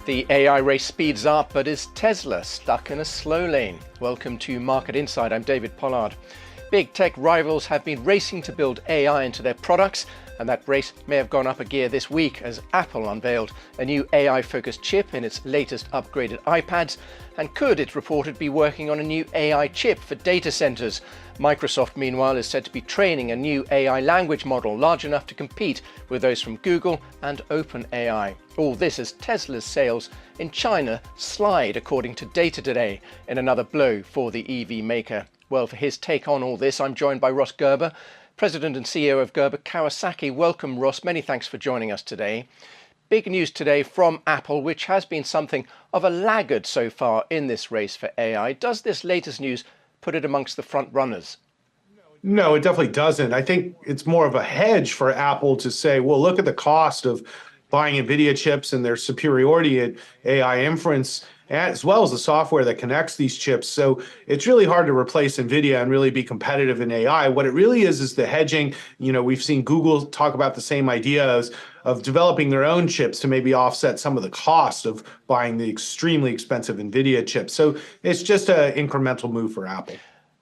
The AI race speeds up, but is Tesla stuck in a slow lane? Welcome to Market Insight. I'm David Pollard. Big tech rivals have been racing to build AI into their products, and that race may have gone up a gear this week as Apple unveiled a new AI-focused chip in its latest upgraded iPads, and could, it's reported, be working on a new AI chip for data centers. Microsoft, meanwhile, is said to be training a new AI language model large enough to compete with those from Google and OpenAI. All this as Tesla's sales in China slide, according to data today, in another blow for the EV maker. Well, for his take on all this, I'm joined by Ross Gerber, President and CEO of Gerber Kawasaki. Welcome, Ross. Many thanks for joining us today. Big news today from Apple, which has been something of a laggard so far in this race for AI. Does this latest news put it amongst the front runners? No, it definitely doesn't. I think it's more of a hedge for Apple to say, well, look at the cost of buying NVIDIA chips and their superiority at AI inference, as well as the software that connects these chips. So it's really hard to replace NVIDIA and really be competitive in AI. What it really is the hedging. We've seen Google talk about the same ideas of developing their own chips to maybe offset some of the cost of buying the extremely expensive NVIDIA chips. So it's just an incremental move for Apple.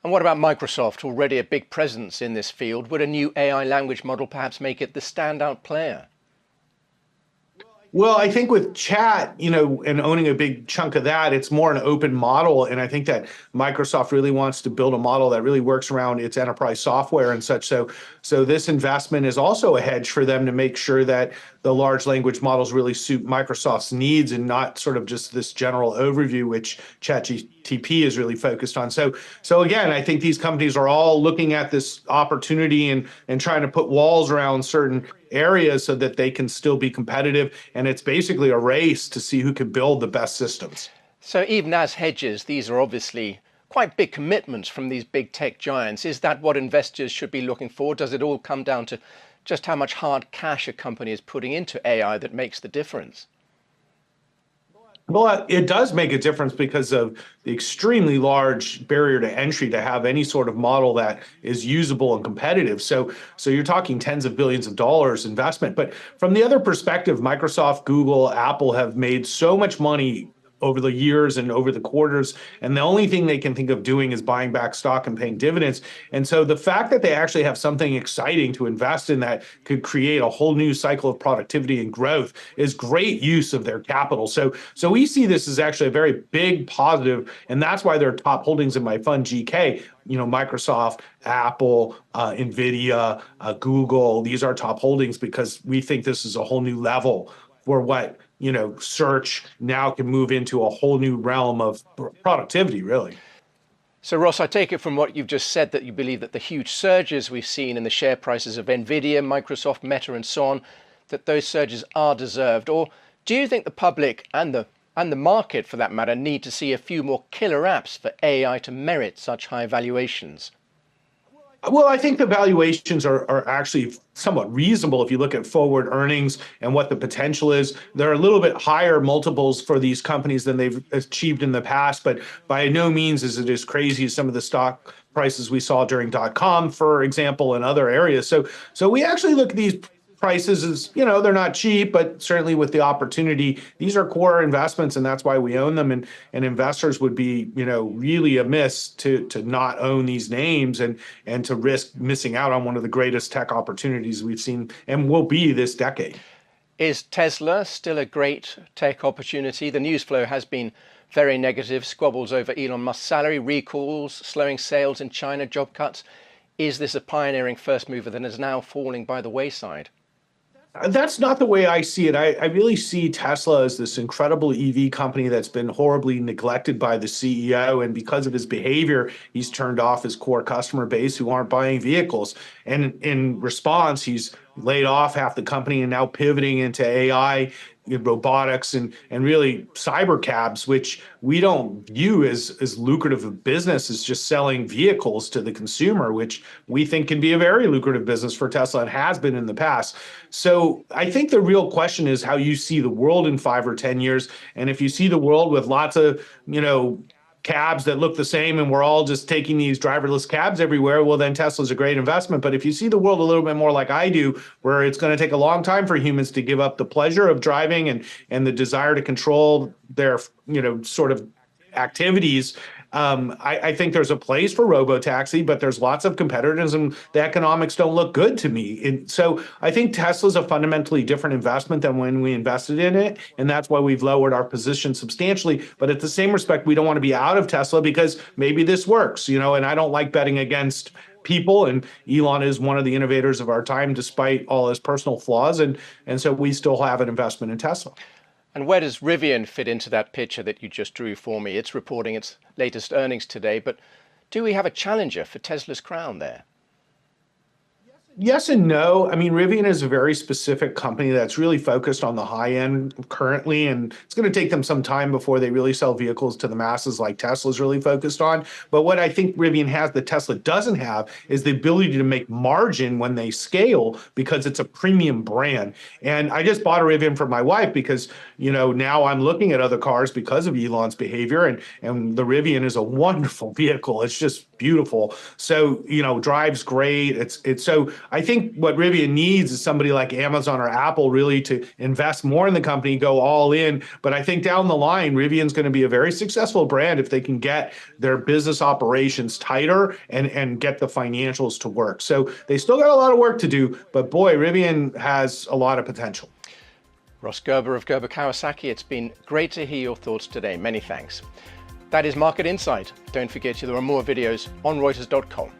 And what about Microsoft, already a big presence in this field? Would a new AI language model perhaps make it the standout player? Well, I think with chat, and owning a big chunk of that, it's more an open model. And I think that Microsoft really wants to build a model that really works around its enterprise software and such. So this investment is also a hedge for them to make sure that the large language models really suit Microsoft's needs and not sort of just this general overview, which ChatGPT is really focused on. So again, I think these companies are all looking at this opportunity and trying to put walls around certain areas so that they can still be competitive. And it's basically a race to see who can build the best systems. So even as hedges, these are obviously quite big commitments from these big tech giants. Is that what investors should be looking for? Does it all come down to just how much hard cash a company is putting into AI that makes the difference? Well, it does make a difference because of the extremely large barrier to entry to have any sort of model that is usable and competitive. So you're talking tens of billions of dollars investment. But from the other perspective, Microsoft, Google, Apple have made so much money over the years and over the quarters, and the only thing they can think of doing is buying back stock and paying dividends. And so the fact that they actually have something exciting to invest in that could create a whole new cycle of productivity and growth is great use of their capital. So we see this as actually a very big positive, and that's why they're top holdings in my fund GK. Microsoft, Apple, NVIDIA, Google, these are top holdings because we think this is a whole new level for what search now can move into a whole new realm of productivity, really. So, Ross, I take it from what you've just said that you believe that the huge surges we've seen in the share prices of NVIDIA, Microsoft, Meta, and so on, that those surges are deserved? Or do you think the public and the market, for that matter, need to see a few more killer apps for AI to merit such high valuations? Well, I think the valuations are actually somewhat reasonable if you look at forward earnings and what the potential is. There are a little bit higher multiples for these companies than they've achieved in the past, but by no means is it as crazy as some of the stock prices we saw during .com, for example, and other areas. So we actually look at these prices as, they're not cheap, but certainly with the opportunity, these are core investments, and that's why we own them. And investors would be, really amiss to not own these names and to risk missing out on one of the greatest tech opportunities we've seen and will be this decade. Is Tesla still a great tech opportunity? The news flow has been very negative, squabbles over Elon Musk's salary, recalls, slowing sales in China, job cuts. Is this a pioneering first mover that is now falling by the wayside? That's not the way I see it. I really see Tesla as this incredible EV company that's been horribly neglected by the CEO. And because of his behavior, he's turned off his core customer base who aren't buying vehicles. And in response, he's laid off half the company and now pivoting into AI, robotics, and really cyber cabs, which we don't view as lucrative a business as just selling vehicles to the consumer, which we think can be a very lucrative business for Tesla and has been in the past. So I think the real question is how you see the world in 5 or 10 years. And if you see the world with lots of, cabs that look the same and we're all just taking these driverless cabs everywhere, well, then Tesla's a great investment. But if you see the world a little bit more like I do, where it's going to take a long time for humans to give up the pleasure of driving and the desire to control their, sort of activities, I think there's a place for robo-taxi, but there's lots of competitors and the economics don't look good to me. And so I think Tesla's a fundamentally different investment than when we invested in it. And that's why we've lowered our position substantially. But at the same respect, we don't want to be out of Tesla because maybe this works, and I don't like betting against people. And Elon is one of the innovators of our time, despite all his personal flaws. And so we still have an investment in Tesla. And where does Rivian fit into that picture that you just drew for me? It's reporting its latest earnings today, but do we have a challenger for Tesla's crown there? Yes and no. I mean, Rivian is a very specific company that's really focused on the high end currently, and it's going to take them some time before they really sell vehicles to the masses like Tesla's really focused on. But what I think Rivian has that Tesla doesn't have is the ability to make margin when they scale because it's a premium brand. And I just bought a Rivian for my wife because, now I'm looking at other cars because of Elon's behavior, and the Rivian is a wonderful vehicle. It's just beautiful. So, drives great. It's so I think what Rivian needs is somebody like Amazon or Apple really to invest more in the company, go all in. But I think down the line, Rivian's going to be a very successful brand if they can get their business operations tighter and get the financials to work. So they still got a lot of work to do, but boy, Rivian has a lot of potential. Ross Gerber of Gerber Kawasaki, it's been great to hear your thoughts today. Many thanks. That is Market Insight. Don't forget there are more videos on Reuters.com.